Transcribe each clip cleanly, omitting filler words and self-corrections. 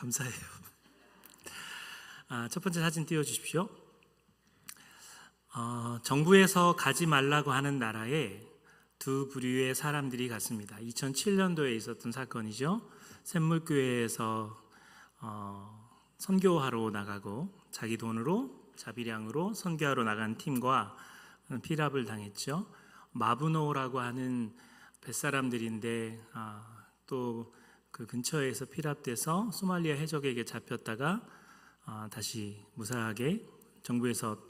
감사해요. 첫 번째 사진 띄워주십시오. 정부에서 가지 말라고 하는 나라에 두 부류의 사람들이 갔습니다. 2007년도에 있었던 사건이죠. 샘물교회에서 선교하러 나가고 자기 돈으로 자비량으로 선교하러 나간 팀과 피랍을 당했죠. 마브노라고 하는 뱃사람들인데 또 그 근처에서 피랍돼서 소말리아 해적에게 잡혔다가 다시 무사하게 정부에서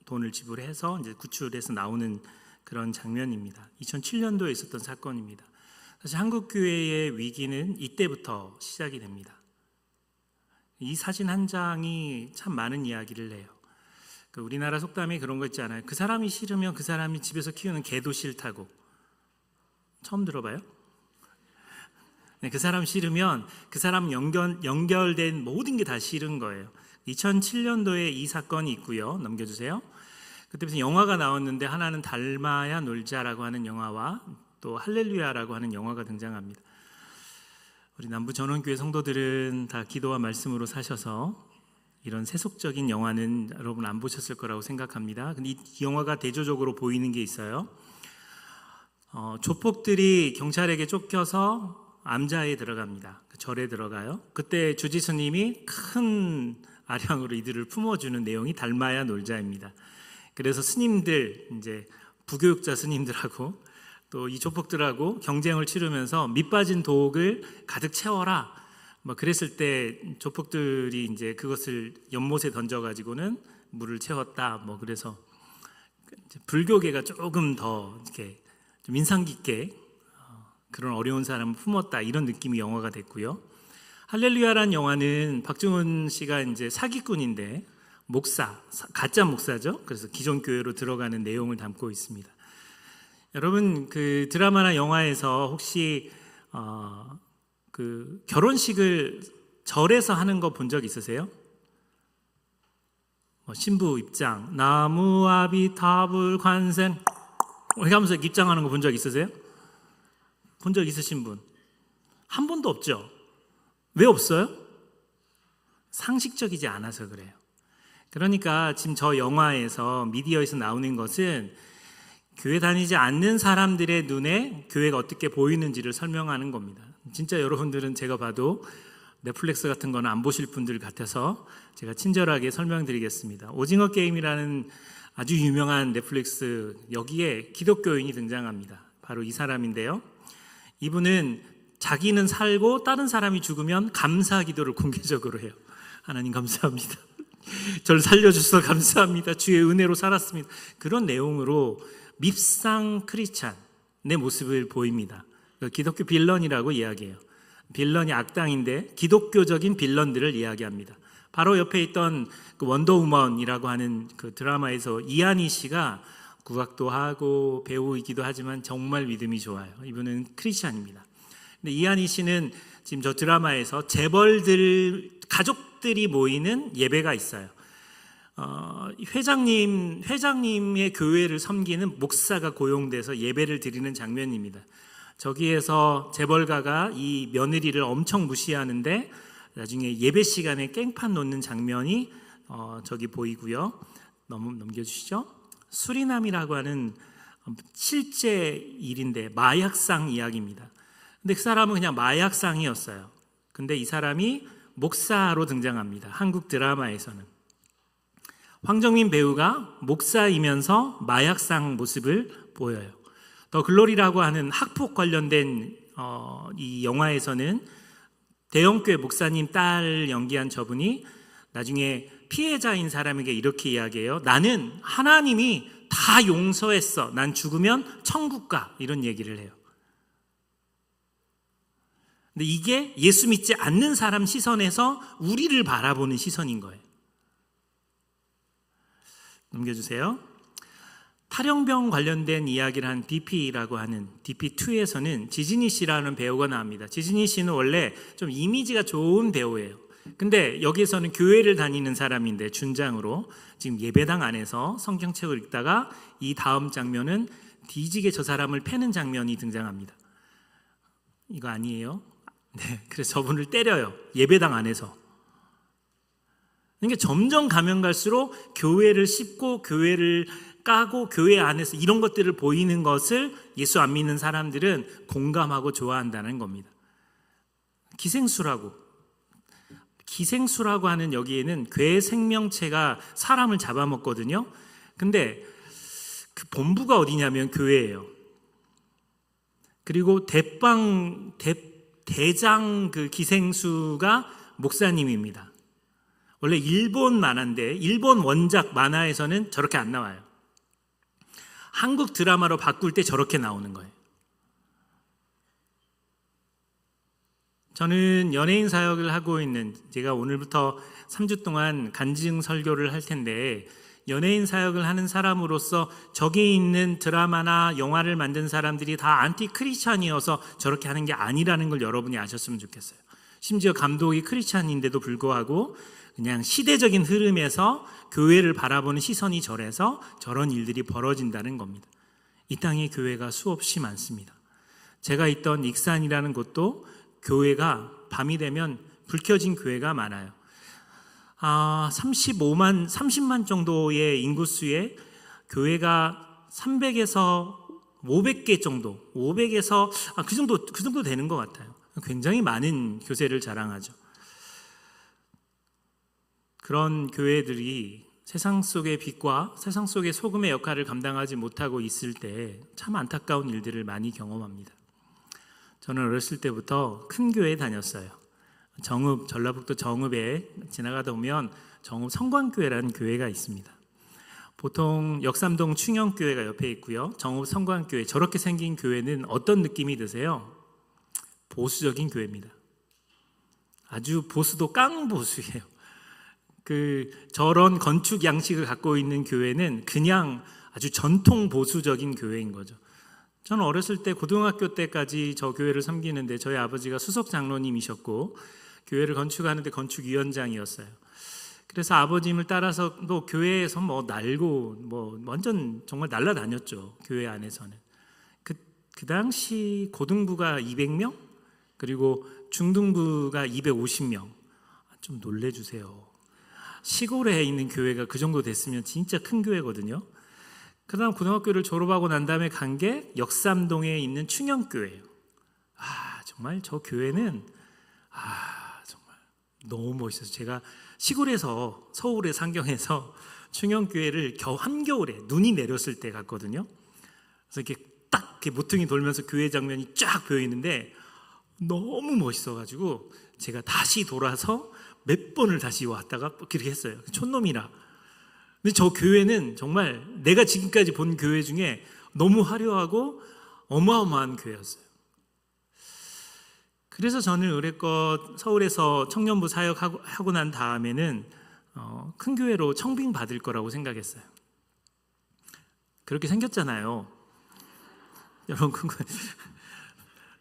돈을 지불해서 이제 구출해서 나오는 그런 장면입니다. 2007년도에 있었던 사건입니다. 사실 한국 교회의 위기는 이때부터 시작이 됩니다. 이 사진 한 장이 참 많은 이야기를 해요. 우리나라 속담에 그런 거 있잖아요. 그 사람이 싫으면 그 사람이 집에서 키우는 개도 싫다고. 처음 들어봐요? 네, 그 사람 싫으면 그 사람 연결된 모든 게 다 싫은 거예요. 2007년도에 이 사건이 있고요. 넘겨주세요. 그때 무슨 영화가 나왔는데 하나는 닮아야 놀자라고 하는 영화와 또 할렐루야라고 하는 영화가 등장합니다. 우리 남부 전원교회 성도들은 다 기도와 말씀으로 사셔서 이런 세속적인 영화는 여러분 안 보셨을 거라고 생각합니다. 근데 이 영화가 대조적으로 보이는 게 있어요. 조폭들이 경찰에게 쫓겨서 암자에 들어갑니다. 절에 들어가요. 그때 주지스님이 큰 아량으로 이들을 품어주는 내용이 닮아야 놀자입니다. 그래서 스님들, 이제 부교육자 스님들하고 또 이 조폭들하고 경쟁을 치르면서 밑빠진 독을 가득 채워라. 그랬을 때 조폭들이 이제 그것을 연못에 던져가지고는 물을 채웠다. 그래서 불교계가 조금 더 이렇게 좀 인상 깊게 그런 어려운 사람을 품었다. 이런 느낌이 영화가 됐고요. 할렐루야라는 영화는 박중훈 씨가 이제 사기꾼인데 목사, 가짜 목사죠. 그래서 기존 교회로 들어가는 내용을 담고 있습니다. 여러분 그 드라마나 영화에서 혹시 그 결혼식을 절에서 하는 거 본 적 있으세요? 신부 입장, 나무아비타불 관생 이렇게 하면서 입장하는 거 본 적 있으세요? 본 적 있으신 분? 한 번도 없죠? 왜 없어요? 상식적이지 않아서 그래요. 그러니까 지금 저 영화에서 미디어에서 나오는 것은 교회 다니지 않는 사람들의 눈에 교회가 어떻게 보이는지를 설명하는 겁니다. 진짜 여러분들은 제가 봐도 넷플릭스 같은 거는 안 보실 분들 같아서 제가 친절하게 설명드리겠습니다. 오징어 게임이라는 아주 유명한 넷플릭스, 여기에 기독교인이 등장합니다. 바로 이 사람인데요. 이분은 자기는 살고 다른 사람이 죽으면 감사 기도를 공개적으로 해요. 하나님 감사합니다. 저를 살려주셔서 감사합니다. 주의 은혜로 살았습니다. 그런 내용으로 밉상 크리스찬의 모습을 보입니다. 기독교 빌런이라고 이야기해요. 빌런이 악당인데 기독교적인 빌런들을 이야기합니다. 바로 옆에 있던 그 원더우먼이라고 하는 그 드라마에서 이한희 씨가 국악도 하고 배우이기도 하지만 정말 믿음이 좋아요. 이분은 크리스찬입니다. 근데 이한희 씨는 지금 저 드라마에서 재벌들 가족들이 모이는 예배가 있어요. 회장님의 교회를 섬기는 목사가 고용돼서 예배를 드리는 장면입니다. 저기에서 재벌가가 이 며느리를 엄청 무시하는데 나중에 예배 시간에 깽판 놓는 장면이 저기 보이고요. 넘겨주시죠. 수리남이라고 하는 실제 일인데 마약상 이야기입니다. 근데 그 사람은 그냥 마약상이었어요. 근데 이 사람이 목사로 등장합니다. 한국 드라마에서는. 황정민 배우가 목사이면서 마약상 모습을 보여요. 더 글로리라고 하는 학폭 관련된 이 영화에서는 대형교회 목사님 딸 연기한 저분이 나중에 피해자인 사람에게 이렇게 이야기해요. 나는 하나님이 다 용서했어. 난 죽으면 천국 가. 이런 얘기를 해요. 근데 이게 예수 믿지 않는 사람 시선에서 우리를 바라보는 시선인 거예요. 넘겨주세요. 탈영병 관련된 이야기를 한 DP라고 하는 DP2에서는 지진희 씨라는 배우가 나옵니다. 지진희 씨는 원래 좀 이미지가 좋은 배우예요. 근데 여기에서는 교회를 다니는 사람인데 준장으로 지금 예배당 안에서 성경책을 읽다가 이 다음 장면은 뒤지게 저 사람을 패는 장면이 등장합니다. 이거 아니에요? 네, 그래서 저분을 때려요. 예배당 안에서. 그러니까 점점 가면 갈수록 교회를 씹고 교회를 까고 교회 안에서 이런 것들을 보이는 것을 예수 안 믿는 사람들은 공감하고 좋아한다는 겁니다. 기생수라고 하는 여기에는 괴 생명체가 사람을 잡아먹거든요. 근데 그 본부가 어디냐면 교회예요. 그리고 대장 그 기생수가 목사님입니다. 원래 일본 만화인데 일본 원작 만화에서는 저렇게 안 나와요. 한국 드라마로 바꿀 때 저렇게 나오는 거예요. 저는 연예인 사역을 하고 있는, 제가 오늘부터 3주 동안 간증 설교를 할 텐데, 연예인 사역을 하는 사람으로서 저기 있는 드라마나 영화를 만든 사람들이 다 안티 크리스찬이어서 저렇게 하는 게 아니라는 걸 여러분이 아셨으면 좋겠어요. 심지어 감독이 크리스찬인데도 불구하고 그냥 시대적인 흐름에서 교회를 바라보는 시선이 저래서 저런 일들이 벌어진다는 겁니다. 이 땅에 교회가 수없이 많습니다. 제가 있던 익산이라는 곳도 교회가 밤이 되면 불 켜진 교회가 많아요. 30만 정도의 인구수에 교회가 300에서 500개 정도, 500에서 그 정도 되는 것 같아요. 굉장히 많은 교세를 자랑하죠. 그런 교회들이 세상 속의 빛과 세상 속의 소금의 역할을 감당하지 못하고 있을 때 참 안타까운 일들을 많이 경험합니다. 저는 어렸을 때부터 큰 교회에 다녔어요. 전라북도 정읍에 지나가다 보면 정읍 성광교회라는 교회가 있습니다. 보통 역삼동 충영교회가 옆에 있고요. 정읍 성광교회, 저렇게 생긴 교회는 어떤 느낌이 드세요? 보수적인 교회입니다. 아주 보수도 깡보수예요. 저런 건축 양식을 갖고 있는 교회는 그냥 아주 전통 보수적인 교회인 거죠. 저는 어렸을 때 고등학교 때까지 저 교회를 섬기는데 저희 아버지가 수석 장로님이셨고 교회를 건축하는데 건축위원장이었어요. 그래서 아버님을 따라서 또 교회에서 날고 완전 정말 날라다녔죠. 교회 안에서는. 그 당시 고등부가 200명 그리고 중등부가 250명. 좀 놀래주세요. 시골에 있는 교회가 그 정도 됐으면 진짜 큰 교회거든요. 그 다음 고등학교를 졸업하고 난 다음에 간 게 역삼동에 있는 충영교회예요. 정말 저 교회는 정말 너무 멋있어서 제가 시골에서 서울의 상경에서 충영교회를 한겨울에 눈이 내렸을 때 갔거든요. 그래서 이렇게 딱 이렇게 모퉁이 돌면서 교회 장면이 쫙 보이는데 너무 멋있어가지고 제가 다시 돌아서 몇 번을 다시 왔다가 그렇게 했어요. 촌놈이라. 근데 저 교회는 정말 내가 지금까지 본 교회 중에 너무 화려하고 어마어마한 교회였어요. 그래서 저는 의뢰껏 서울에서 청년부 사역하고 난 다음에는 큰 교회로 청빙 받을 거라고 생각했어요. 그렇게 생겼잖아요. 여러분,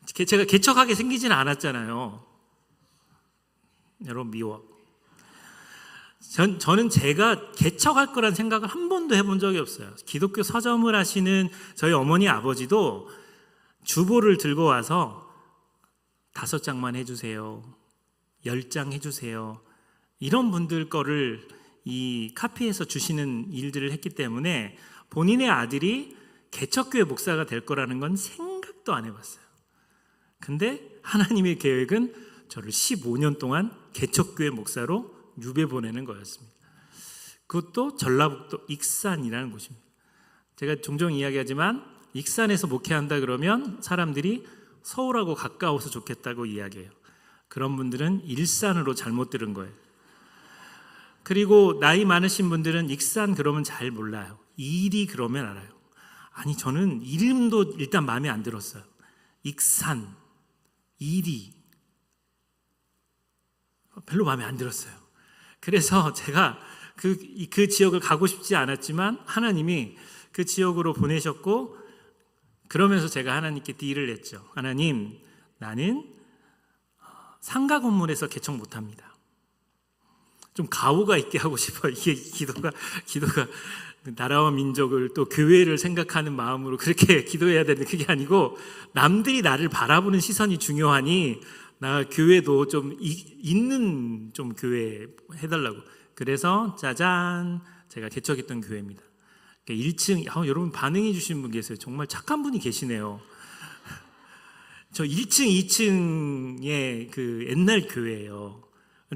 제가 개척하게 생기지는 않았잖아요. 여러분 미워. 저는 제가 개척할 거란 생각을 한 번도 해본 적이 없어요. 기독교 서점을 하시는 저희 어머니 아버지도 주보를 들고 와서 5장만 해주세요, 10장 해주세요, 이런 분들 거를 이 카피해서 주시는 일들을 했기 때문에 본인의 아들이 개척교회 목사가 될 거라는 건 생각도 안 해봤어요. 근데 하나님의 계획은 저를 15년 동안 개척교회 목사로 유배 보내는 거였습니다. 그것도 전라북도 익산이라는 곳입니다. 제가 종종 이야기하지만 익산에서 목회한다 그러면 사람들이 서울하고 가까워서 좋겠다고 이야기해요. 그런 분들은 일산으로 잘못 들은 거예요. 그리고 나이 많으신 분들은 익산 그러면 잘 몰라요. 이리 그러면 알아요. 아니 저는 이름도 일단 마음에 안 들었어요. 익산, 이리 별로 마음에 안 들었어요. 그래서 제가 그 지역을 가고 싶지 않았지만 하나님이 그 지역으로 보내셨고, 그러면서 제가 하나님께 딜을 했죠. 하나님, 나는 상가 건물에서 개척 못합니다. 좀 가오가 있게 하고 싶어요. 이게 기도가 나라와 민족을 또 교회를 생각하는 마음으로 그렇게 기도해야 되는데 그게 아니고 남들이 나를 바라보는 시선이 중요하니 나 교회도 좀 있는 좀 교회 해달라고. 그래서 짜잔, 제가 개척했던 교회입니다. 1층, 여러분 반응해 주신 분 계세요. 정말 착한 분이 계시네요. 저 1층, 2층의 그 옛날 교회예요.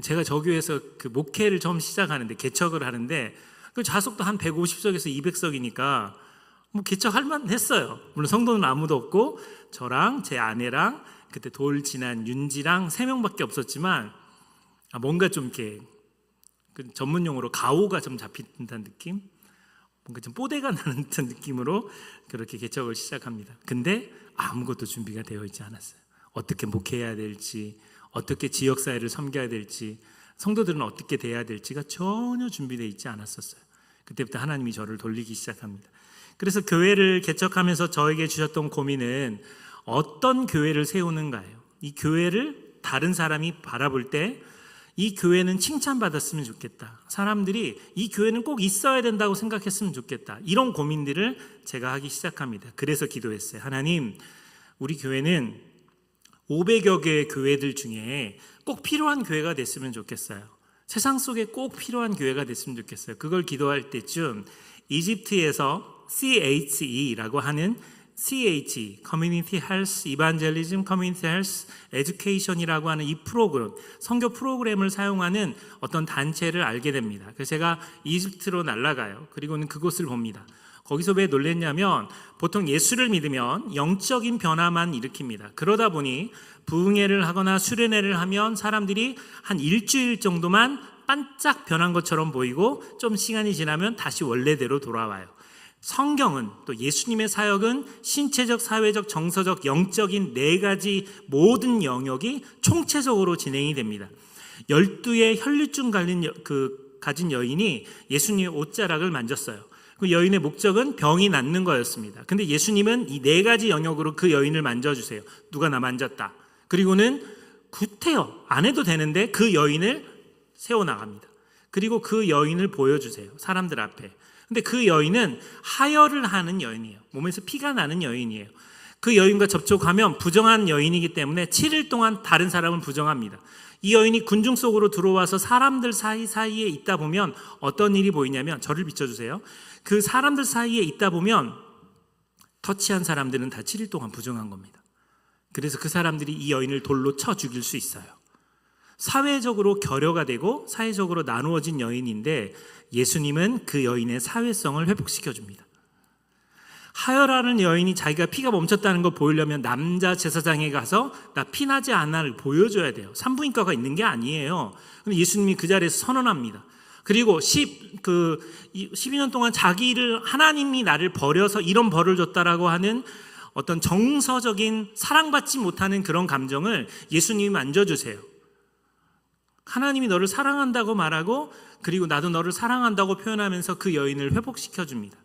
제가 저 교회에서 그 목회를 처음 시작하는데, 개척을 하는데 그 좌석도 한 150석에서 200석이니까 뭐 개척할 만했어요. 물론 성도는 아무도 없고 저랑 제 아내랑 그때 돌 지난 윤지랑 3명밖에 없었지만 뭔가 좀 이렇게 그 전문 용어로 가오가 좀 잡힌다는 느낌? 뭔가 좀 뽀대가 나는 듯한 느낌으로 그렇게 개척을 시작합니다. 근데 아무것도 준비가 되어 있지 않았어요. 어떻게 목회해야 될지, 어떻게 지역사회를 섬겨야 될지, 성도들은 어떻게 돼야 될지가 전혀 준비되어 있지 않았었어요. 그때부터 하나님이 저를 돌리기 시작합니다. 그래서 교회를 개척하면서 저에게 주셨던 고민은 어떤 교회를 세우는가예요. 이 교회를 다른 사람이 바라볼 때 이 교회는 칭찬받았으면 좋겠다. 사람들이 이 교회는 꼭 있어야 된다고 생각했으면 좋겠다. 이런 고민들을 제가 하기 시작합니다. 그래서 기도했어요. 하나님, 우리 교회는 500여 개의 교회들 중에 꼭 필요한 교회가 됐으면 좋겠어요. 세상 속에 꼭 필요한 교회가 됐으면 좋겠어요. 그걸 기도할 때쯤 이집트에서 CHE라고 하는 CH, Community Health Evangelism, Community Health Education이라고 하는 이 프로그램, 선교 프로그램을 사용하는 어떤 단체를 알게 됩니다. 그래서 제가 이집트로 날아가요. 그리고는 그곳을 봅니다. 거기서 왜 놀랬냐면 보통 예수를 믿으면 영적인 변화만 일으킵니다. 그러다 보니 부흥회를 하거나 수련회를 하면 사람들이 한 일주일 정도만 반짝 변한 것처럼 보이고 좀 시간이 지나면 다시 원래대로 돌아와요. 성경은 또 예수님의 사역은 신체적, 사회적, 정서적, 영적인 4가지 모든 영역이 총체적으로 진행이 됩니다. 12의 혈류증 가진 여인이 예수님의 옷자락을 만졌어요. 그 여인의 목적은 병이 낫는 거였습니다. 근데 예수님은 이 4가지 영역으로 그 여인을 만져주세요. 누가 나 만졌다. 그리고는 구태여 안 해도 되는데 그 여인을 세워나갑니다. 그리고 그 여인을 보여주세요. 사람들 앞에. 근데 그 여인은 하혈을 하는 여인이에요. 몸에서 피가 나는 여인이에요. 그 여인과 접촉하면 부정한 여인이기 때문에 7일 동안 다른 사람을 부정합니다. 이 여인이 군중 속으로 들어와서 사람들 사이에 있다 보면 어떤 일이 보이냐면, 저를 비춰주세요. 그 사람들 사이에 있다 보면 터치한 사람들은 다 7일 동안 부정한 겁니다. 그래서 그 사람들이 이 여인을 돌로 쳐 죽일 수 있어요. 사회적으로 결여가 되고 사회적으로 나누어진 여인인데 예수님은 그 여인의 사회성을 회복시켜 줍니다. 하혈하는 여인이 자기가 피가 멈췄다는 걸 보이려면 남자 제사장에 가서 나 피나지 않아를 보여줘야 돼요. 산부인과가 있는 게 아니에요. 근데 예수님이 그 자리에서 선언합니다. 그리고 12년 동안 자기를, 하나님이 나를 버려서 이런 벌을 줬다라고 하는 어떤 정서적인 사랑받지 못하는 그런 감정을 예수님이 만져주세요. 하나님이 너를 사랑한다고 말하고 그리고 나도 너를 사랑한다고 표현하면서 그 여인을 회복시켜 줍니다.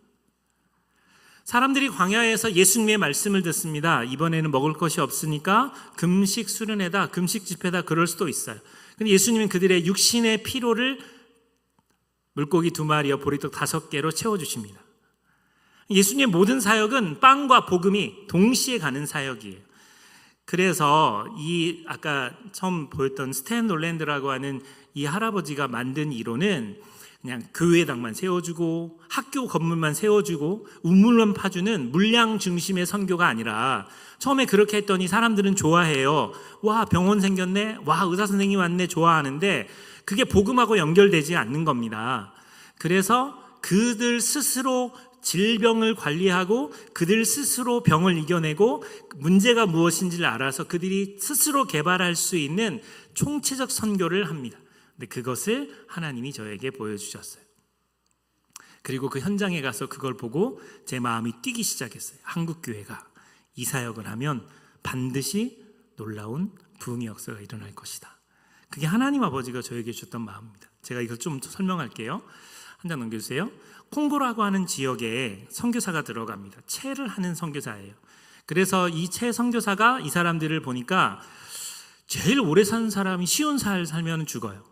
사람들이 광야에서 예수님의 말씀을 듣습니다. 이번에는 먹을 것이 없으니까 금식 수련회다, 금식 집회다, 그럴 수도 있어요. 근데 예수님은 그들의 육신의 피로를 물고기 2마리와 보리떡 5개로 채워주십니다. 예수님의 모든 사역은 빵과 복음이 동시에 가는 사역이에요. 그래서 이 아까 처음 보였던 스탠 놀랜드라고 하는 이 할아버지가 만든 이론은 그냥 교회당만 세워주고 학교 건물만 세워주고 우물만 파주는 물량 중심의 선교가 아니라, 처음에 그렇게 했더니 사람들은 좋아해요. 와, 병원 생겼네, 와, 의사 선생님 왔네, 좋아하는데 그게 복음하고 연결되지 않는 겁니다. 그래서 그들 스스로 질병을 관리하고 그들 스스로 병을 이겨내고 문제가 무엇인지를 알아서 그들이 스스로 개발할 수 있는 총체적 선교를 합니다. 근데 그것을 하나님이 저에게 보여주셨어요. 그리고 그 현장에 가서 그걸 보고 제 마음이 뛰기 시작했어요. 한국 교회가 이 사역을 하면 반드시 놀라운 부흥의 역사가 일어날 것이다. 그게 하나님 아버지가 저에게 주셨던 마음입니다. 제가 이걸 좀 설명할게요. 한 장 넘겨주세요. 콩고라고 하는 지역에 선교사가 들어갑니다. 채를 하는 선교사예요. 그래서 이 채 선교사가 이 사람들을 보니까 제일 오래 사는 사람이 쉬운 살 살면 죽어요.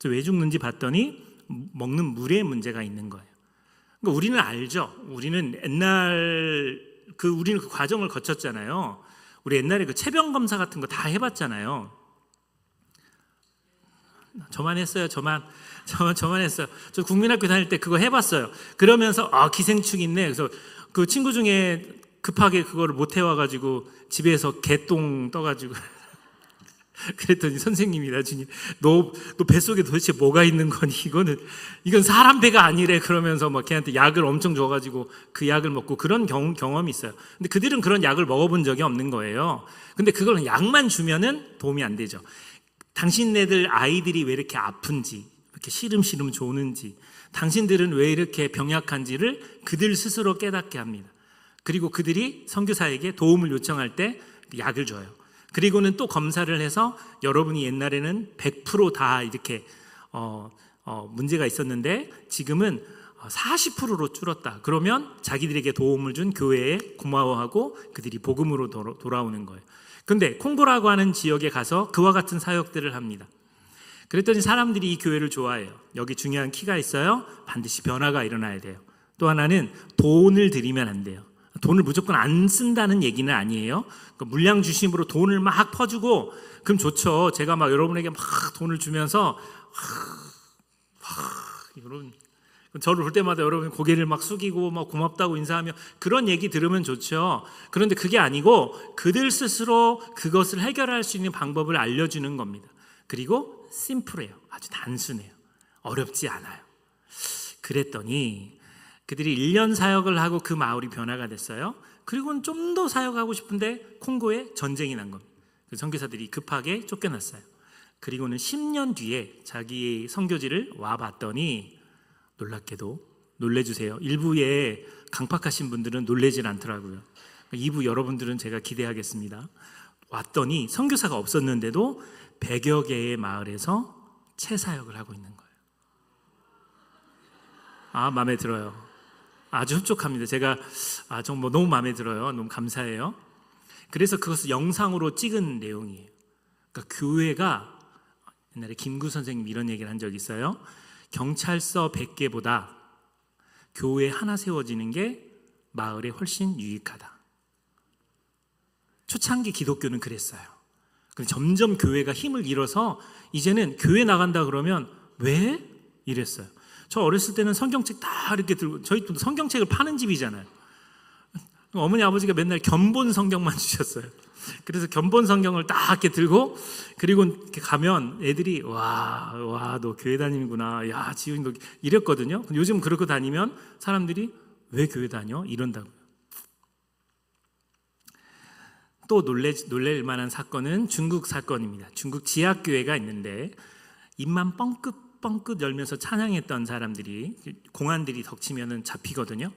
왜 죽는지 봤더니 먹는 물에 문제가 있는 거예요. 그러니까 우리는 알죠. 우리는 우리는 그 과정을 거쳤잖아요. 우리 옛날에 그 체병 검사 같은 거 다 해봤잖아요. 저만 했어요. 저만 했어요. 저 국민학교 다닐 때 그거 해봤어요. 그러면서 기생충 있네. 그래서 그 친구 중에 급하게 그거를 못 해와가지고 집에서 개똥 떠가지고 그랬더니 선생님이 나중에 너 뱃속에 도대체 뭐가 있는 거니? 이건 사람 배가 아니래. 그러면서 막 걔한테 약을 엄청 줘가지고 그 약을 먹고 그런 경험이 있어요. 근데 그들은 그런 약을 먹어본 적이 없는 거예요. 근데 그걸 약만 주면은 도움이 안 되죠. 당신네들 아이들이 왜 이렇게 아픈지, 이렇게 시름시름 조는지, 당신들은 왜 이렇게 병약한지를 그들 스스로 깨닫게 합니다. 그리고 그들이 선교사에게 도움을 요청할 때 약을 줘요. 그리고는 또 검사를 해서 여러분이 옛날에는 100% 이렇게 문제가 있었는데 지금은 40%로 줄었다. 그러면 자기들에게 도움을 준 교회에 고마워하고 그들이 복음으로 돌아오는 거예요. 근데 콩고라고 하는 지역에 가서 그와 같은 사역들을 합니다. 그랬더니 사람들이 이 교회를 좋아해요. 여기 중요한 키가 있어요. 반드시 변화가 일어나야 돼요. 또 하나는 돈을 들이면 안 돼요. 돈을 무조건 안 쓴다는 얘기는 아니에요. 물량 주심으로 돈을 막 퍼주고 그럼 좋죠. 제가 막 여러분에게 막 돈을 주면서 여러분 저를 볼 때마다 여러분 고개를 막 숙이고 막 고맙다고 인사하며 그런 얘기 들으면 좋죠. 그런데 그게 아니고 그들 스스로 그것을 해결할 수 있는 방법을 알려주는 겁니다. 그리고 심플해요. 아주 단순해요. 어렵지 않아요. 그랬더니 그들이 1년 사역을 하고 그 마을이 변화가 됐어요. 그리고는 좀 더 사역하고 싶은데 콩고에 전쟁이 난 겁니다. 선교사들이 급하게 쫓겨났어요. 그리고는 10년 뒤에 자기의 선교지를 와봤더니 놀랍게도 놀래주세요. 일부에 강팍하신 분들은 놀래질 않더라고요. 2부 여러분들은 제가 기대하겠습니다. 왔더니 선교사가 없었는데도 100여 개의 마을에서 채사역을 하고 있는 거예요. 마음에 들어요. 아주 흡족합니다. 제가 정말 너무 마음에 들어요. 너무 감사해요. 그래서 그것을 영상으로 찍은 내용이에요. 그러니까 교회가 옛날에 김구 선생님 이런 얘기를 한 적이 있어요. 경찰서 100개보다 교회 하나 세워지는 게 마을에 훨씬 유익하다. 초창기 기독교는 그랬어요. 점점 교회가 힘을 잃어서 이제는 교회 나간다 그러면 왜? 이랬어요. 저 어렸을 때는 성경책 다 이렇게 들고, 저희 또 성경책을 파는 집이잖아요. 어머니 아버지가 맨날 견본 성경만 주셨어요. 그래서 견본 성경을 딱 이렇게 들고 그리고 이렇게 가면 애들이 와 너 교회 다니는구나. 야 지훈이 너 이랬거든요. 요즘 그러고 다니면 사람들이 왜 교회 다녀? 이런다고요. 또 놀랄 만한 사건은 중국 사건입니다. 중국 지하교회가 있는데 입만 뻥끗 열면서 찬양했던 사람들이 공안들이 덮치면은 잡히거든요.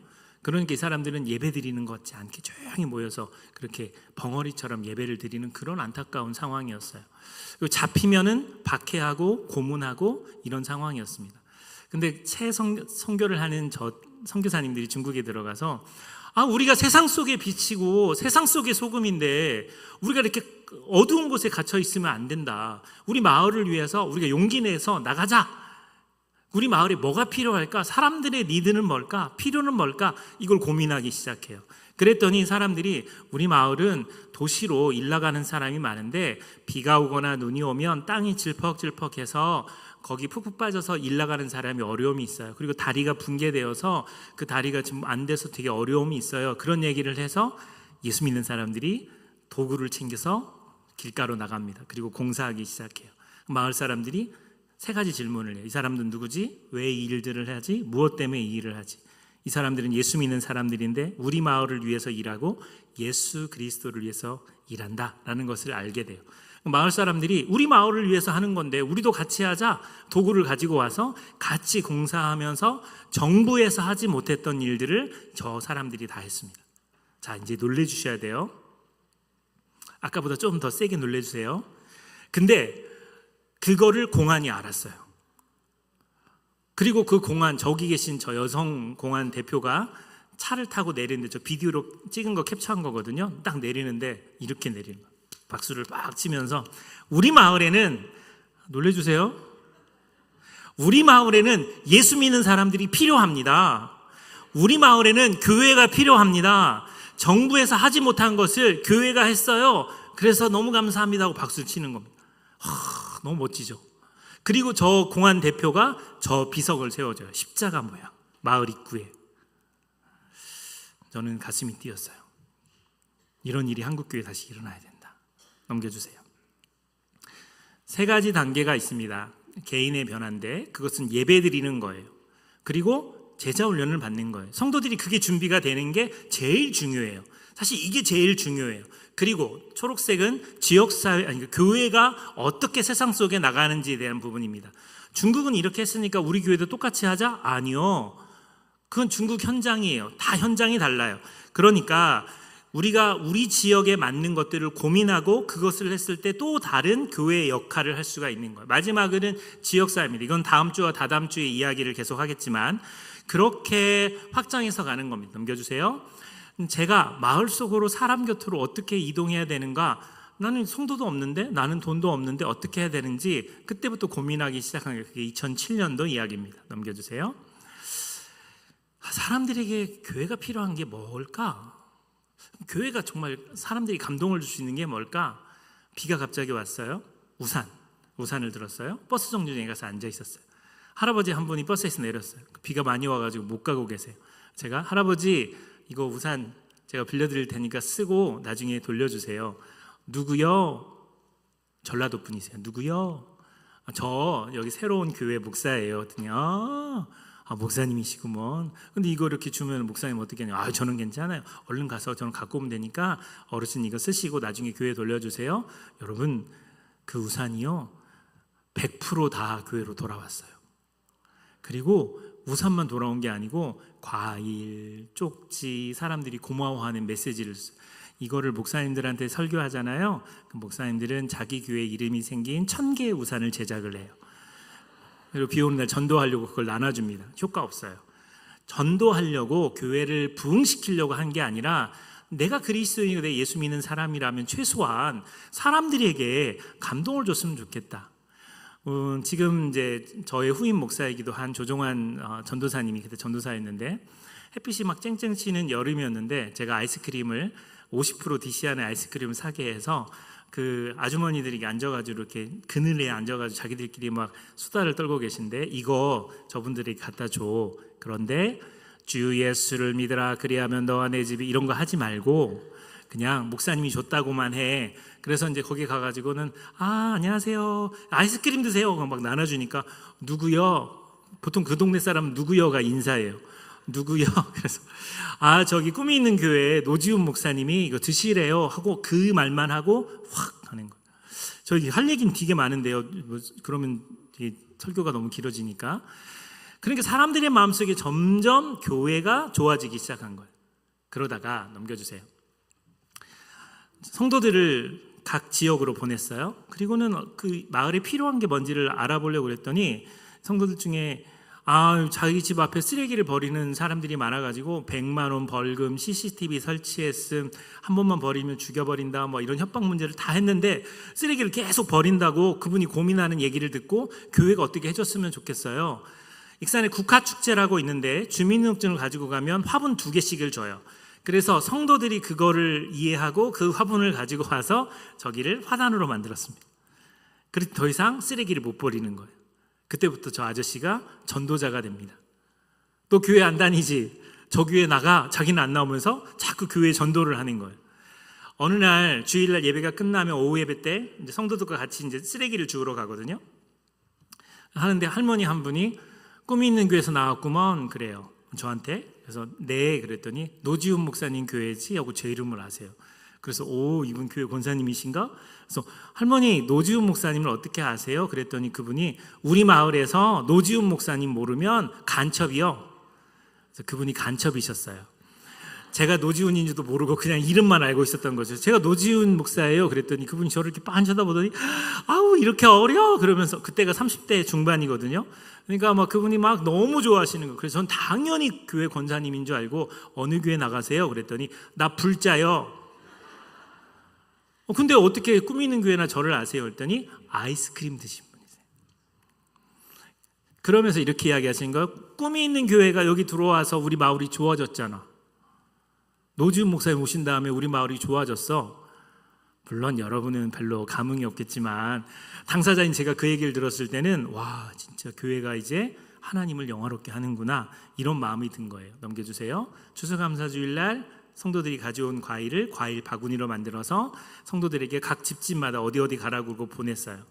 그러니까 이 사람들은 예배 드리는 것 같지 않게 조용히 모여서 그렇게 벙어리처럼 예배를 드리는 그런 안타까운 상황이었어요. 그리고 잡히면은 박해하고 고문하고 이런 상황이었습니다. 근데 선교를 하는 선교사님들이 중국에 들어가서 우리가 세상 속에 빛이고 세상 속의 소금인데 우리가 이렇게 어두운 곳에 갇혀 있으면 안 된다. 우리 마을을 위해서 우리가 용기 내서 나가자. 우리 마을에 뭐가 필요할까? 사람들의 니드는 뭘까? 필요는 뭘까? 이걸 고민하기 시작해요. 그랬더니 사람들이 우리 마을은 도시로 일 나가는 사람이 많은데 비가 오거나 눈이 오면 땅이 질퍽질퍽해서 거기 푹푹 빠져서 일 나가는 사람이 어려움이 있어요. 그리고 다리가 붕괴되어서 그 다리가 지금 안 돼서 되게 어려움이 있어요. 그런 얘기를 해서 예수 믿는 사람들이 도구를 챙겨서 길가로 나갑니다. 그리고 공사하기 시작해요. 마을 사람들이 3가지 질문을 해요. 이 사람들은 누구지? 왜 이 일들을 하지? 무엇 때문에 이 일을 하지? 이 사람들은 예수 믿는 사람들인데 우리 마을을 위해서 일하고 예수 그리스도를 위해서 일한다라는 것을 알게 돼요. 마을 사람들이 우리 마을을 위해서 하는 건데 우리도 같이 하자. 도구를 가지고 와서 같이 공사하면서 정부에서 하지 못했던 일들을 저 사람들이 다 했습니다. 자, 이제 놀래주셔야 돼요. 아까보다 좀 더 세게 놀래주세요. 근데 그거를 공안이 알았어요. 그리고 그 공안, 저기 계신 저 여성 공안 대표가 차를 타고 내리는데 저 비디오로 찍은 거 캡처한 거거든요. 딱 내리는데 이렇게 내리는 거예요. 박수를 빡 치면서 우리 마을에는 놀래주세요. 우리 마을에는 예수 믿는 사람들이 필요합니다. 우리 마을에는 교회가 필요합니다. 정부에서 하지 못한 것을 교회가 했어요. 그래서 너무 감사합니다 하고 박수를 치는 겁니다. 너무 멋지죠. 그리고 저 공안 대표가 저 비석을 세워줘요. 십자가 모양, 마을 입구에. 저는 가슴이 뛰었어요. 이런 일이 한국교회에 다시 일어나야 된다. 넘겨주세요. 3가지 단계가 있습니다. 개인의 변화인데 그것은 예배 드리는 거예요. 그리고 제자 훈련을 받는 거예요. 성도들이 그게 준비가 되는 게 제일 중요해요. 사실 이게 제일 중요해요. 그리고 초록색은 지역사회, 아니 교회가 어떻게 세상 속에 나가는지에 대한 부분입니다. 중국은 이렇게 했으니까 우리 교회도 똑같이 하자? 아니요. 그건 중국 현장이에요. 다 현장이 달라요. 그러니까 우리가 우리 지역에 맞는 것들을 고민하고 그것을 했을 때 또 다른 교회의 역할을 할 수가 있는 거예요. 마지막은 지역사회입니다. 이건 다음 주와 다다음 주에 이야기를 계속 하겠지만 그렇게 확장해서 가는 겁니다. 넘겨주세요. 제가 마을 속으로 사람 곁으로 어떻게 이동해야 되는가, 나는 성도도 없는데 나는 돈도 없는데 어떻게 해야 되는지 그때부터 고민하기 시작한 게 그게 2007년도 이야기입니다. 넘겨주세요. 사람들에게 교회가 필요한 게 뭘까? 교회가 정말 사람들이 감동을 줄 수 있는 게 뭘까? 비가 갑자기 왔어요. 우산을 들었어요. 버스 정류장에 가서 앉아 있었어요. 할아버지 한 분이 버스에서 내렸어요. 비가 많이 와가지고 못 가고 계세요. 제가 할아버지 이거 우산 제가 빌려드릴 테니까 쓰고 나중에 돌려주세요. 누구요? 전라도 분이세요. 누구요? 저 여기 새로운 교회 목사예요. 그랬더니 목사님이시구먼. 근데 이거 이렇게 주면 목사님 어떻게 하냐? 저는 괜찮아요. 얼른 가서 저는 갖고 오면 되니까 어르신 이거 쓰시고 나중에 교회 돌려주세요. 여러분 그 우산이요 100% 다 교회로 돌아왔어요. 그리고 우산만 돌아온 게 아니고 과일, 쪽지, 사람들이 고마워하는 메시지를 이거를 목사님들한테 설교하잖아요. 그 목사님들은 자기 교회 이름이 생긴 1000개의 우산을 제작을 해요. 그리고 비 오는 날 전도하려고 그걸 나눠줍니다. 효과 없어요. 전도하려고 교회를 부흥시키려고 한 게 아니라 내가 그리스도인이고 내 예수 믿는 사람이라면 최소한 사람들에게 감동을 줬으면 좋겠다. 지금 이제 저의 후임 목사이기도 한 조종환 전도사님이 그때 전도사였는데 햇빛이 막 쨍쨍 치는 여름이었는데 제가 아이스크림을 50% DC안의 아이스크림을 사게 해서 그 아주머니들이 앉아가지고 이렇게 그늘에 앉아가지고 자기들끼리 막 수다를 떨고 계신데 이거 저분들이 갖다 줘. 그런데 주 예수를 믿으라 그리하면 너와 내 집이 이런 거 하지 말고 그냥 목사님이 줬다고만 해. 그래서 이제 거기 가가지고는 안녕하세요 아이스크림 드세요 막 나눠주니까 누구요? 보통 그 동네 사람은 누구요가 인사예요. 누구요? 그래서 저기 꿈이 있는 교회 노지훈 목사님이 이거 드시래요 하고 그 말만 하고 확 하는 거예요. 저기 할 얘기는 되게 많은데요. 그러면 설교가 너무 길어지니까. 그러니까 사람들의 마음속에 점점 교회가 좋아지기 시작한 거예요. 그러다가 넘겨주세요. 성도들을 각 지역으로 보냈어요. 그리고는 그 마을에 필요한 게 뭔지를 알아보려고 그랬더니 성도들 중에 자기 집 앞에 쓰레기를 버리는 사람들이 많아가지고 100만 원 벌금, CCTV 설치했음, 한 번만 버리면 죽여버린다 뭐 이런 협박 문제를 다 했는데 쓰레기를 계속 버린다고 그분이 고민하는 얘기를 듣고 교회가 어떻게 해줬으면 좋겠어요. 익산에 국화축제라고 있는데 주민등록증을 가지고 가면 화분 2개씩을 줘요. 그래서 성도들이 그거를 이해하고 그 화분을 가지고 와서 저기를 화단으로 만들었습니다. 그래서 더 이상 쓰레기를 못 버리는 거예요. 그때부터 저 아저씨가 전도자가 됩니다. 또 교회 안 다니지? 저 교회 나가? 자기는 안 나오면서 자꾸 교회 전도를 하는 거예요. 어느 날 주일날 예배가 끝나면 오후 예배 때 이제 성도들과 같이 이제 쓰레기를 주우러 가거든요. 하는데 할머니 한 분이 꿈이 있는 교회에서 나왔구먼 그래요. 저한테. 그래서 네 그랬더니 노지훈 목사님 교회지 하고 제 이름을 아세요. 그래서 이분 교회 권사님이신가? 그래서 할머니 노지훈 목사님을 어떻게 아세요? 그랬더니 그분이 우리 마을에서 노지훈 목사님 모르면 간첩이요. 그래서 그분이 간첩이셨어요. 제가 노지훈인지도 모르고 그냥 이름만 알고 있었던 거죠. 제가 노지훈 목사예요. 그랬더니 그분이 저를 이렇게 빤 쳐다보더니 이렇게 어려? 그러면서 그때가 30대 중반이거든요. 그러니까 막 그분이 막 너무 좋아하시는 거예요. 그래서 전 당연히 교회 권사님인 줄 알고 어느 교회 나가세요? 그랬더니 나 불자요. 근데 어떻게 꿈이 있는 교회나 저를 아세요? 그랬더니 아이스크림 드신 분이세요. 그러면서 이렇게 이야기하시는 거예요. 꿈이 있는 교회가 여기 들어와서 우리 마을이 좋아졌잖아. 노지훈 목사님 오신 다음에 우리 마을이 좋아졌어. 물론 여러분은 별로 감흥이 없겠지만 당사자인 제가 그 얘기를 들었을 때는 와, 진짜 교회가 이제 하나님을 영화롭게 하는구나, 이런 마음이 든 거예요. 넘겨주세요. 추수감사주일날 성도들이 가져온 과일을 과일 바구니로 만들어서 성도들에게 각 집집마다 어디 가라고 그러고 보냈어요.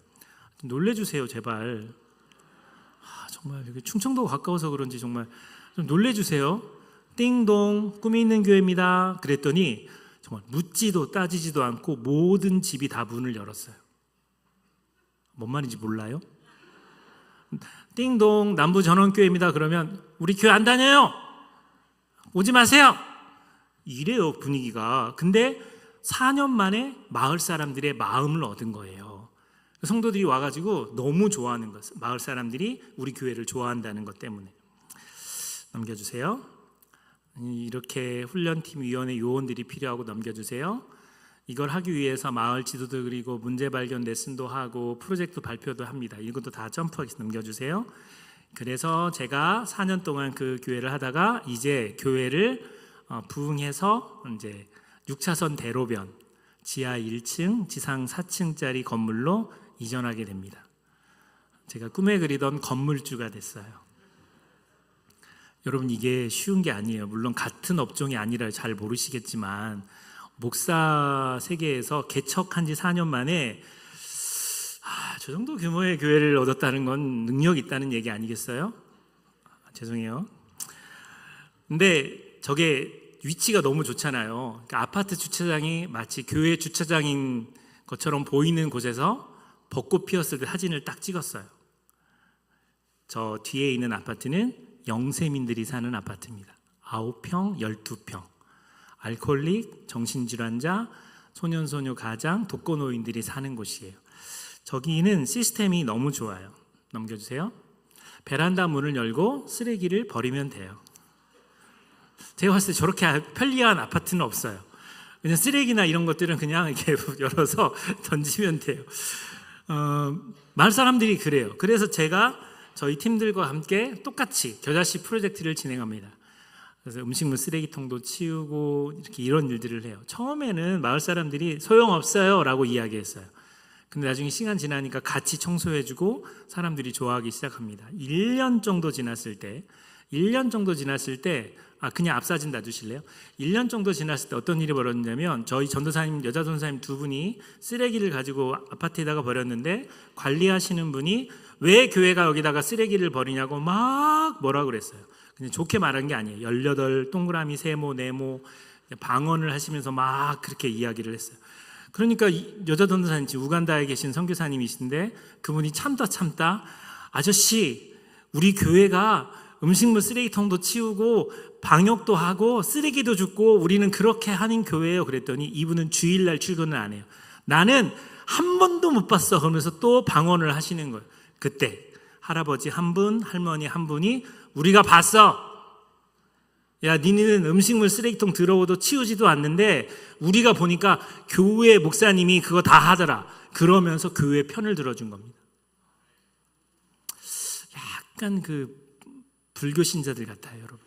좀 놀래주세요, 제발. 정말 충청도가 가까워서 그런지 정말 좀 놀래주세요. 띵동, 꿈이 있는 교회입니다. 그랬더니 정말 묻지도 따지지도 않고 모든 집이 다 문을 열었어요. 뭔 말인지 몰라요? 띵동, 남부전원교회입니다. 그러면 우리 교회 안 다녀요, 오지 마세요, 이래요 분위기가. 근데 4년 만에 마을 사람들의 마음을 얻은 거예요. 성도들이 와가지고 너무 좋아하는 것, 마을 사람들이 우리 교회를 좋아한다는 것 때문에. 넘겨주세요. 이렇게 훈련팀 위원회 요원들이 필요하고, 넘겨주세요. 이걸 하기 위해서 마을 지도도 그리고 문제 발견 레슨도 하고 프로젝트 발표도 합니다. 이것도 다 점프하겠습니다. 넘겨주세요. 그래서 제가 4년 동안 그 교회를 하다가 이제 교회를 부흥해서 이제 6차선 대로변 지하 1층 지상 4층짜리 건물로 이전하게 됩니다. 제가 꿈에 그리던 건물주가 됐어요. 여러분, 이게 쉬운 게 아니에요. 물론 같은 업종이 아니라 잘 모르시겠지만 목사 세계에서 개척한 지 4년 만에 저 정도 규모의 교회를 얻었다는 건 능력이 있다는 얘기 아니겠어요? 죄송해요. 근데 저게 위치가 너무 좋잖아요. 그러니까 아파트 주차장이 마치 교회 주차장인 것처럼 보이는 곳에서 벚꽃 피었을 때 사진을 딱 찍었어요. 저 뒤에 있는 아파트는 영세민들이 사는 아파트입니다. 9평, 12평. 알코올릭, 정신질환자, 소년소녀 가장, 독거노인들이 사는 곳이에요. 저기는 시스템이 너무 좋아요. 넘겨주세요. 베란다 문을 열고 쓰레기를 버리면 돼요. 제가 봤을 때 저렇게 편리한 아파트는 없어요. 그냥 쓰레기나 이런 것들은 그냥 이렇게 열어서 던지면 돼요. 마을 사람들이 그래요. 그래서 제가 저희 팀들과 함께 똑같이 겨자씨 프로젝트를 진행합니다. 그래서 음식물 쓰레기통도 치우고 이렇게 이런 일들을 해요. 처음에는 마을 사람들이 소용없어요 라고 이야기했어요. 근데 나중에 시간 지나니까 같이 청소해주고 사람들이 좋아하기 시작합니다. 1년 정도 지났을 때 그냥 앞사진 놔주실래요? 1년 정도 지났을 때 어떤 일이 벌어졌냐면 저희 전도사님, 여자 전도사님 두 분이 쓰레기를 가지고 아파트에다가 버렸는데 관리하시는 분이 왜 교회가 여기다가 쓰레기를 버리냐고 막 뭐라 그랬어요. 그냥 좋게 말한 게 아니에요. 18 동그라미 세모 네모 방언을 하시면서 막 그렇게 이야기를 했어요. 그러니까 여자 전도사님, 우간다에 계신 선교사님이신데 그분이 참다 아저씨, 우리 교회가 음식물 쓰레기통도 치우고 방역도 하고 쓰레기도 줍고 우리는 그렇게 하는 교회예요. 그랬더니 이분은 주일날 출근을 안 해요. 나는 한 번도 못 봤어 그러면서 또 방언을 하시는 거예요. 그때 할아버지 한 분, 할머니 한 분이 우리가 봤어. 야, 니네는 음식물 쓰레기통 들어오도 치우지도 않는데 우리가 보니까 교회 목사님이 그거 다 하더라. 그러면서 교회 편을 들어준 겁니다. 약간 그 불교 신자들 같아요, 여러분.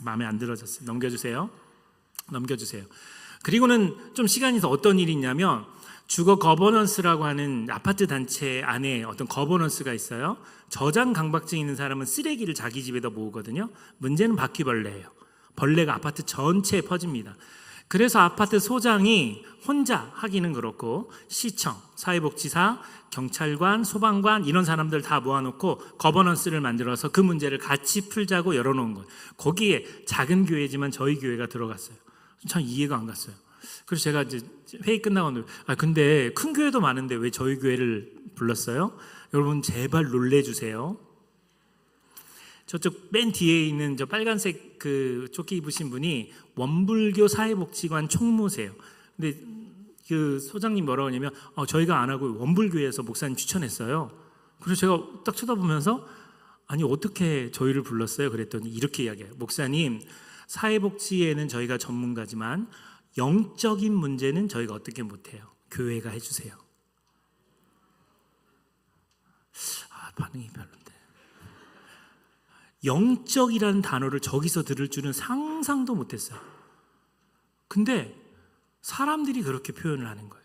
마음에 안 들어졌어요. 넘겨주세요. 그리고는 좀 시간이 더 어떤 일이 있냐면 주거 거버넌스라고 하는 아파트 단체 안에 어떤 거버넌스가 있어요. 저장 강박증 있는 사람은 쓰레기를 자기 집에다 모으거든요. 문제는 바퀴벌레예요. 벌레가 아파트 전체에 퍼집니다. 그래서 아파트 소장이 혼자 하기는 그렇고 시청, 사회복지사, 경찰관, 소방관 이런 사람들 다 모아놓고 거버넌스를 만들어서 그 문제를 같이 풀자고 열어놓은 거예요. 거기에 작은 교회지만 저희 교회가 들어갔어요. 참 이해가 안 갔어요. 그래서 제가 이제 회의 끝나고 근데 큰 교회도 많은데 왜 저희 교회를 불렀어요? 여러분 제발 놀래주세요. 저쪽 맨 뒤에 있는 저 빨간색 그 조끼 입으신 분이 원불교 사회복지관 총무세요. 근데 그 소장님 뭐라고 하냐면 저희가 안 하고 원불교회에서 목사님 추천했어요. 그래서 제가 딱 쳐다보면서 아니 어떻게 저희를 불렀어요? 그랬더니 이렇게 이야기해요. 목사님, 사회복지에는 저희가 전문가지만 영적인 문제는 저희가 어떻게 못해요. 교회가 해주세요. 반응이 별론데. 영적이라는 단어를 저기서 들을 줄은 상상도 못했어요. 근데 사람들이 그렇게 표현을 하는 거예요.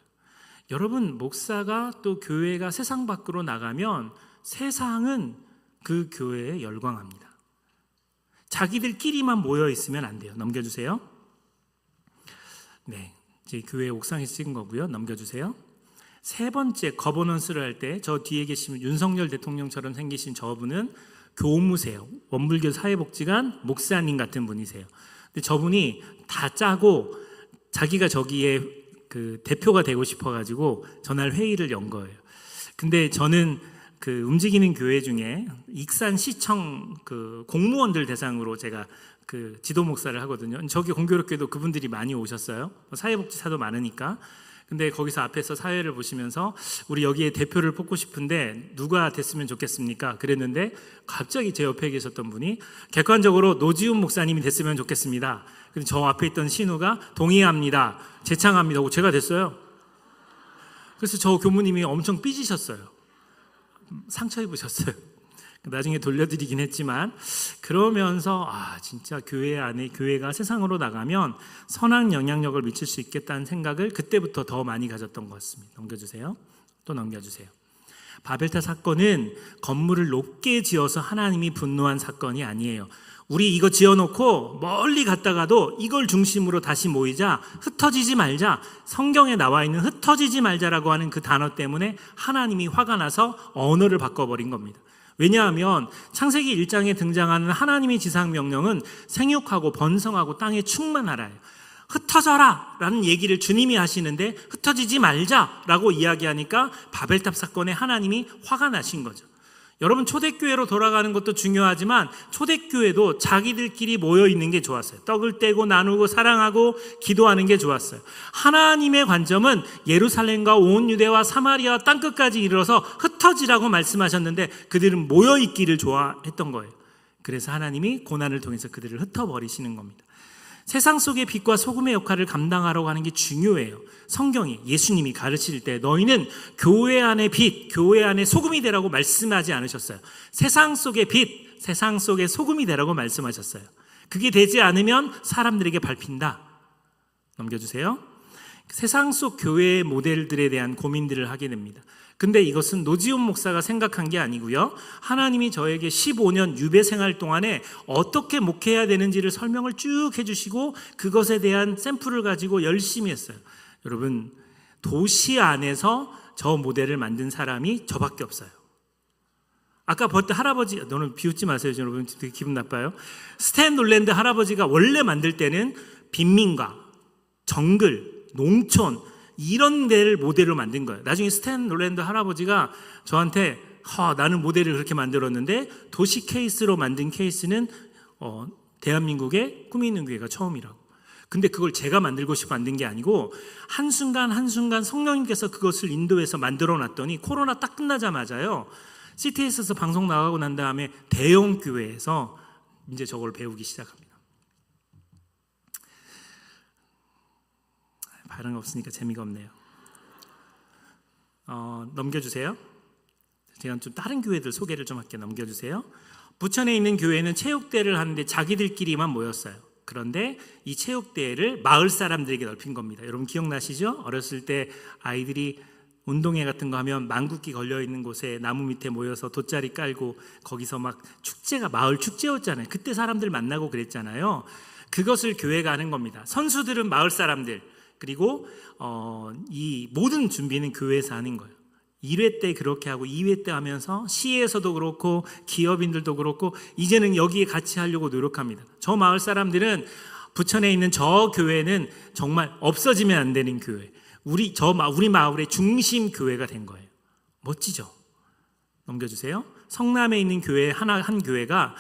여러분, 목사가 또 교회가 세상 밖으로 나가면 세상은 그 교회에 열광합니다. 자기들끼리만 모여 있으면 안 돼요. 넘겨주세요. 네, 제 교회 옥상에서 찍은 거고요. 넘겨주세요. 세 번째, 거버넌스를 할 때 저 뒤에 계시면 윤석열 대통령처럼 생기신 저분은 교무세요. 원불교 사회복지관 목사님 같은 분이세요. 근데 저분이 다 짜고 자기가 저기에 그 대표가 되고 싶어가지고 전날 회의를 연 거예요. 근데 저는 그 움직이는 교회 중에 익산시청 그 공무원들 대상으로 제가 그 지도 목사를 하거든요. 저기 공교롭게도 그분들이 많이 오셨어요. 사회복지사도 많으니까. 근데 거기서 앞에서 사회를 보시면서 우리 여기에 대표를 뽑고 싶은데 누가 됐으면 좋겠습니까? 그랬는데 갑자기 제 옆에 계셨던 분이 객관적으로 노지훈 목사님이 됐으면 좋겠습니다. 근데 저 앞에 있던 신우가 동의합니다. 제창합니다. 하고 제가 됐어요. 그래서 저 교무님이 엄청 삐지셨어요. 상처 입으셨어요. 나중에 돌려드리긴 했지만, 그러면서 진짜 교회 안에, 교회가 세상으로 나가면 선한 영향력을 미칠 수 있겠다는 생각을 그때부터 더 많이 가졌던 것 같습니다. 넘겨주세요. 또 넘겨주세요. 바벨탑 사건은 건물을 높게 지어서 하나님이 분노한 사건이 아니에요. 우리 이거 지어놓고 멀리 갔다가도 이걸 중심으로 다시 모이자, 흩어지지 말자, 성경에 나와 있는 흩어지지 말자라고 하는 그 단어 때문에 하나님이 화가 나서 언어를 바꿔버린 겁니다. 왜냐하면 창세기 1장에 등장하는 하나님의 지상명령은 생육하고 번성하고 땅에 충만하라예요. 흩어져라 라는 얘기를 주님이 하시는데 흩어지지 말자라고 이야기하니까 바벨탑 사건에 하나님이 화가 나신 거죠. 여러분, 초대교회로 돌아가는 것도 중요하지만 초대교회도 자기들끼리 모여있는 게 좋았어요. 떡을 떼고 나누고 사랑하고 기도하는 게 좋았어요. 하나님의 관점은 예루살렘과 온 유대와 사마리아 땅끝까지 이르러서 흩어지라고 말씀하셨는데 그들은 모여있기를 좋아했던 거예요. 그래서 하나님이 고난을 통해서 그들을 흩어버리시는 겁니다. 세상 속의 빛과 소금의 역할을 감당하라고 하는 게 중요해요. 성경이, 예수님이 가르칠 때 너희는 교회 안의 빛, 교회 안의 소금이 되라고 말씀하지 않으셨어요. 세상 속의 빛, 세상 속의 소금이 되라고 말씀하셨어요. 그게 되지 않으면 사람들에게 밟힌다. 넘겨주세요. 세상 속 교회의 모델들에 대한 고민들을 하게 됩니다. 근데 이것은 노지훈 목사가 생각한 게 아니고요. 하나님이 저에게 15년 유배 생활 동안에 어떻게 목회해야 되는지를 설명을 쭉 해주시고 그것에 대한 샘플을 가지고 열심히 했어요. 여러분, 도시 안에서 저 모델을 만든 사람이 저밖에 없어요. 아까 봤던 할아버지, 너는 비웃지 마세요. 여러분 되게 기분 나빠요. 스탠 놀랜드 할아버지가 원래 만들 때는 빈민가, 정글, 농촌 이런 데를 모델로 만든 거예요. 나중에 스탠 놀랜드 할아버지가 저한테 나는 모델을 그렇게 만들었는데 도시 케이스로 만든 케이스는 대한민국의 꿈이 있는 교회가 처음이라고. 근데 그걸 제가 만들고 싶어 만든 게 아니고 한순간 한순간 성령님께서 그것을 인도해서 만들어 놨더니 코로나 딱 끝나자마자요, CTS에서 방송 나가고 난 다음에 대형 교회에서 이제 저걸 배우기 시작합니다. 발언 없으니까 재미가 없네요. 넘겨주세요. 제가 좀 다른 교회들 소개를 좀 할게요. 넘겨주세요. 부천에 있는 교회는 체육대회를 하는데 자기들끼리만 모였어요. 그런데 이 체육대회를 마을 사람들에게 넓힌 겁니다. 여러분 기억나시죠? 어렸을 때 아이들이 운동회 같은 거 하면 망국기 걸려있는 곳에 나무 밑에 모여서 돗자리 깔고 거기서 막 축제가 마을 축제였잖아요. 그때 사람들 만나고 그랬잖아요. 그것을 교회가 하는 겁니다. 선수들은 마을 사람들, 그리고 이 모든 준비는 교회에서 하는 거예요. 1회 때 그렇게 하고 2회 때 하면서 시에서도 그렇고 기업인들도 그렇고 이제는 여기에 같이 하려고 노력합니다. 저 마을 사람들은 부천에 있는 저 교회는 정말 없어지면 안 되는 교회, 우리 마을의 중심 교회가 된 거예요. 멋지죠? 넘겨주세요. 성남에 있는 교회 한 교회가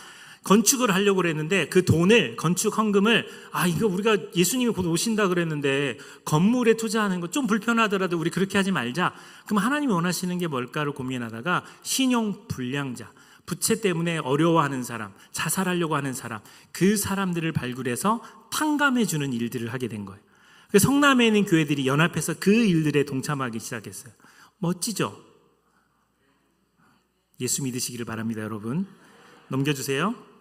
건축을 하려고 그랬는데 그 돈을, 건축 헌금을 이거 우리가 예수님이 곧 오신다 그랬는데 건물에 투자하는 거 좀 불편하더라도 우리 그렇게 하지 말자. 그럼 하나님이 원하시는 게 뭘까를 고민하다가 신용 불량자, 부채 때문에 어려워하는 사람, 자살하려고 하는 사람, 그 사람들을 발굴해서 탕감해 주는 일들을 하게 된 거예요. 그래서 성남에 있는 교회들이 연합해서 그 일들에 동참하기 시작했어요. 멋지죠? 예수 믿으시기를 바랍니다, 여러분. 넘겨주세요.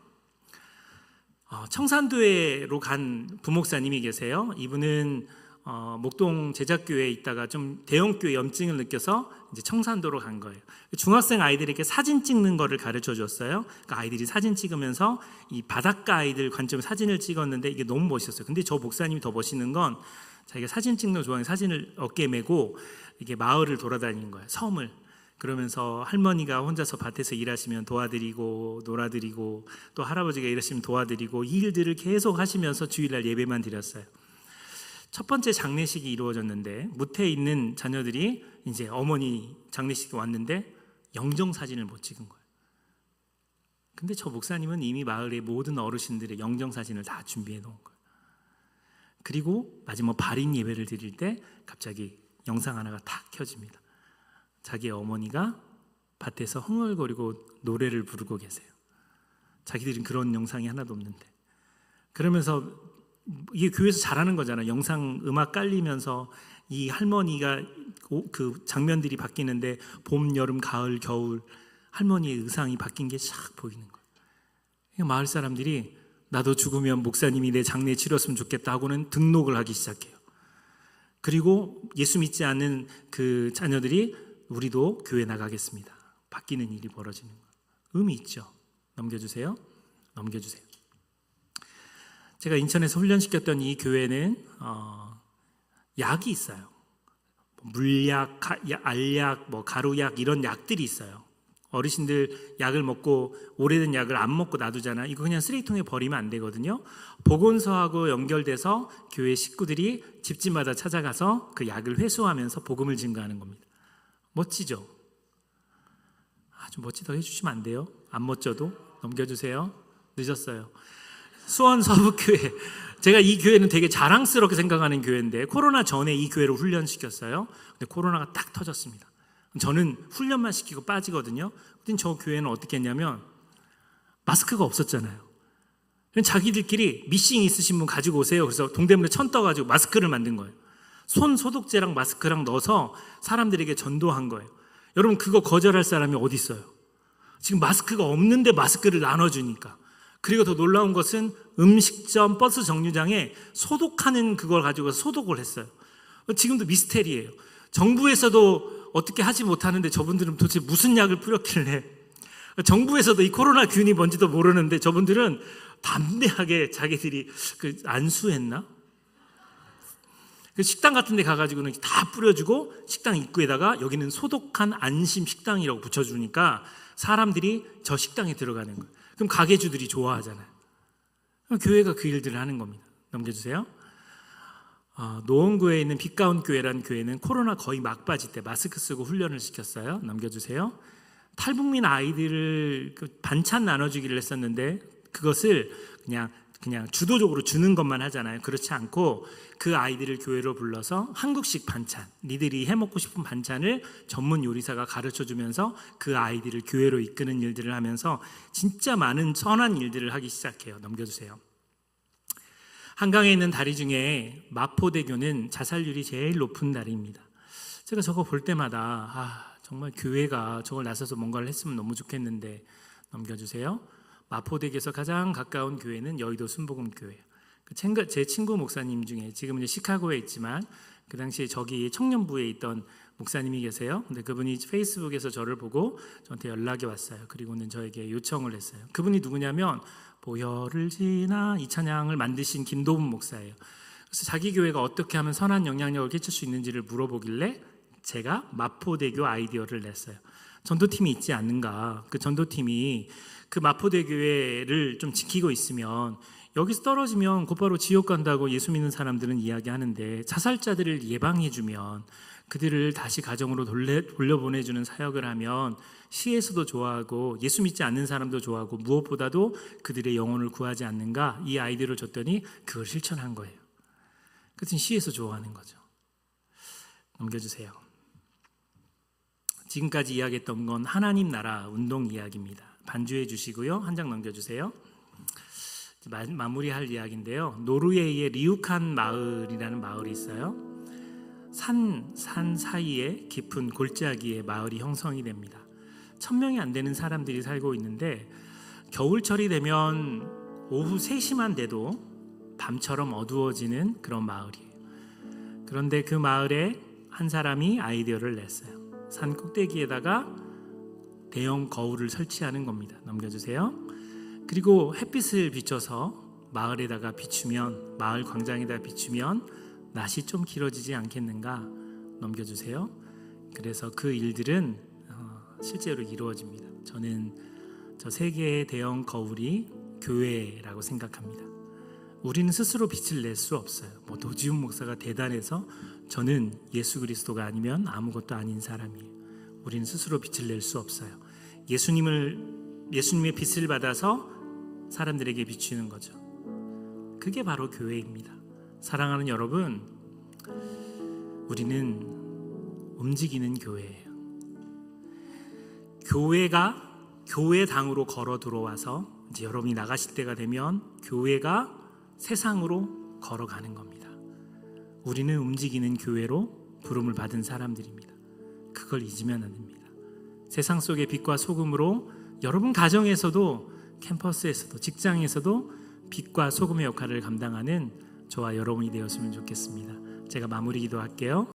청산교회로 간 부목사님이 계세요. 이분은 목동 제작교회에 있다가 좀 대형교회 염증을 느껴서 이제 청산도로 간 거예요. 중학생 아이들에게 사진 찍는 거를 가르쳐 줬어요. 그러니까 아이들이 사진 찍으면서 이 바닷가 아이들 관점 사진을 찍었는데 이게 너무 멋있었어요. 근데 저 목사님이 더 멋있는 건 자기가 사진 찍는 거 좋아하는 사진을 어깨에 메고 이게 마을을 돌아다니는 거예요. 섬을. 그러면서 할머니가 혼자서 밭에서 일하시면 도와드리고 놀아드리고 또 할아버지가 일하시면 도와드리고 이 일들을 계속 하시면서 주일날 예배만 드렸어요. 첫 번째 장례식이 이루어졌는데 무태에 있는 자녀들이 이제 어머니 장례식이 왔는데 영정사진을 못 찍은 거예요. 근데 저 목사님은 이미 마을의 모든 어르신들의 영정사진을 다 준비해 놓은 거예요. 그리고 마지막 발인 예배를 드릴 때 갑자기 영상 하나가 탁 켜집니다. 자기 어머니가 밭에서 흥얼거리고 노래를 부르고 계세요. 자기들은 그런 영상이 하나도 없는데. 그러면서 이게 교회에서 잘하는 거잖아. 영상 음악 깔리면서 이 할머니가 그 장면들이 바뀌는데 봄, 여름, 가을, 겨울 할머니의 의상이 바뀐 게 싹 보이는 거예요. 마을 사람들이 나도 죽으면 목사님이 내 장례 치렀으면 좋겠다 하고는 등록을 하기 시작해요. 그리고 예수 믿지 않는 그 자녀들이 우리도 교회 나가겠습니다. 바뀌는 일이 벌어지는 거예요. 의미 있죠. 넘겨주세요. 제가 인천에서 훈련시켰던 이 교회는 약이 있어요. 물약, 알약, 가루약 이런 약들이 있어요. 어르신들 약을 먹고 오래된 약을 안 먹고 놔두잖아. 이거 그냥 쓰레기통에 버리면 안 되거든요. 보건소하고 연결돼서 교회 식구들이 집집마다 찾아가서 그 약을 회수하면서 복음을 증거하는 겁니다. 멋지죠? 아주 멋지다고 해주시면 안 돼요? 안 멋져도 넘겨주세요. 늦었어요. 수원 서북교회, 제가 이 교회는 되게 자랑스럽게 생각하는 교회인데 코로나 전에 이 교회를 훈련시켰어요. 근데 코로나가 딱 터졌습니다. 저는 훈련만 시키고 빠지거든요. 근데 저 교회는 어떻게 했냐면 마스크가 없었잖아요. 자기들끼리 미싱 있으신 분 가지고 오세요. 그래서 동대문에 천 떠가지고 마스크를 만든 거예요. 손 소독제랑 마스크랑 넣어서 사람들에게 전도한 거예요. 여러분 그거 거절할 사람이 어디 있어요? 지금 마스크가 없는데 마스크를 나눠주니까. 그리고 더 놀라운 것은 음식점, 버스 정류장에 소독하는 그걸 가지고 소독을 했어요. 지금도 미스테리예요. 정부에서도 어떻게 하지 못하는데 저분들은 도대체 무슨 약을 뿌렸길래 정부에서도 이 코로나 균이 뭔지도 모르는데 저분들은 담대하게 자기들이 안수했나? 식당 같은 데 가가지고는 다 뿌려주고 식당 입구에다가 여기는 소독한 안심 식당이라고 붙여주니까 사람들이 저 식당에 들어가는 거예요. 그럼 가게주들이 좋아하잖아요. 그럼 교회가 그 일들을 하는 겁니다. 넘겨주세요. 노원구에 있는 빛가운 교회라는 교회는 코로나 거의 막바지 때 마스크 쓰고 훈련을 시켰어요. 넘겨주세요. 탈북민 아이들을 반찬 나눠주기를 했었는데 그것을 그냥 주도적으로 주는 것만 하잖아요. 그렇지 않고 그 아이들을 교회로 불러서 한국식 반찬, 니들이 해먹고 싶은 반찬을 전문 요리사가 가르쳐주면서 그 아이들을 교회로 이끄는 일들을 하면서 진짜 많은 선한 일들을 하기 시작해요. 넘겨주세요. 한강에 있는 다리 중에 마포대교는 자살률이 제일 높은 다리입니다. 제가 저거 볼 때마다 정말 교회가 저걸 나서서 뭔가를 했으면 너무 좋겠는데 넘겨주세요. 마포대교에서 가장 가까운 교회는 여의도 순복음교회예요. 제 친구 목사님 중에 지금은 시카고에 있지만 그 당시에 저기 청년부에 있던 목사님이 계세요. 근데 그분이 페이스북에서 저를 보고 저한테 연락이 왔어요. 그리고는 저에게 요청을 했어요. 그분이 누구냐면 보혈을 지나 이 찬양을 만드신 김도분 목사예요. 그래서 자기 교회가 어떻게 하면 선한 영향력을 끼칠 수 있는지를 물어보길래 제가 마포대교 아이디어를 냈어요. 전도팀이 있지 않는가. 그 전도팀이 그 마포대교회를 좀 지키고 있으면 여기서 떨어지면 곧바로 지옥 간다고 예수 믿는 사람들은 이야기하는데 자살자들을 예방해주면 그들을 다시 가정으로 돌려보내주는 사역을 하면 시에서도 좋아하고 예수 믿지 않는 사람도 좋아하고 무엇보다도 그들의 영혼을 구하지 않는가. 이 아이디어를 줬더니 그걸 실천한 거예요. 그것은 시에서 좋아하는 거죠. 넘겨주세요. 지금까지 이야기했던 건 하나님 나라 운동 이야기입니다. 반주해 주시고요. 한 장 넘겨주세요. 마무리할 이야기인데요. 노르웨이의 리우칸 마을이라는 마을이 있어요. 산 사이에 깊은 골짜기에 마을이 형성이 됩니다. 1000명이 안 되는 사람들이 살고 있는데 겨울철이 되면 오후 3시만 돼도 밤처럼 어두워지는 그런 마을이에요. 그런데 그 마을에 한 사람이 아이디어를 냈어요. 산 꼭대기에다가 대형 거울을 설치하는 겁니다. 넘겨주세요. 그리고 햇빛을 비춰서 마을에다가 비추면, 마을 광장에다 비추면 낮이 좀 길어지지 않겠는가? 넘겨주세요. 그래서 그 일들은 실제로 이루어집니다. 저는 저 세 개의 대형 거울이 교회라고 생각합니다. 우리는 스스로 빛을 낼 수 없어요. 노지훈 목사가 대단해서 저는 예수 그리스도가 아니면 아무것도 아닌 사람이에요. 우리는 스스로 빛을 낼 수 없어요. 예수님의 빛을 받아서 사람들에게 비추는 거죠. 그게 바로 교회입니다. 사랑하는 여러분, 우리는 움직이는 교회예요. 교회가 교회당으로 걸어 들어와서 이제 여러분이 나가실 때가 되면 교회가 세상으로 걸어가는 겁니다. 우리는 움직이는 교회로 부름을 받은 사람들입니다. 그걸 잊으면 안 됩니다. 세상 속의 빛과 소금으로 여러분 가정에서도, 캠퍼스에서도, 직장에서도 빛과 소금의 역할을 감당하는 저와 여러분이 되었으면 좋겠습니다. 제가 마무리 기도할게요.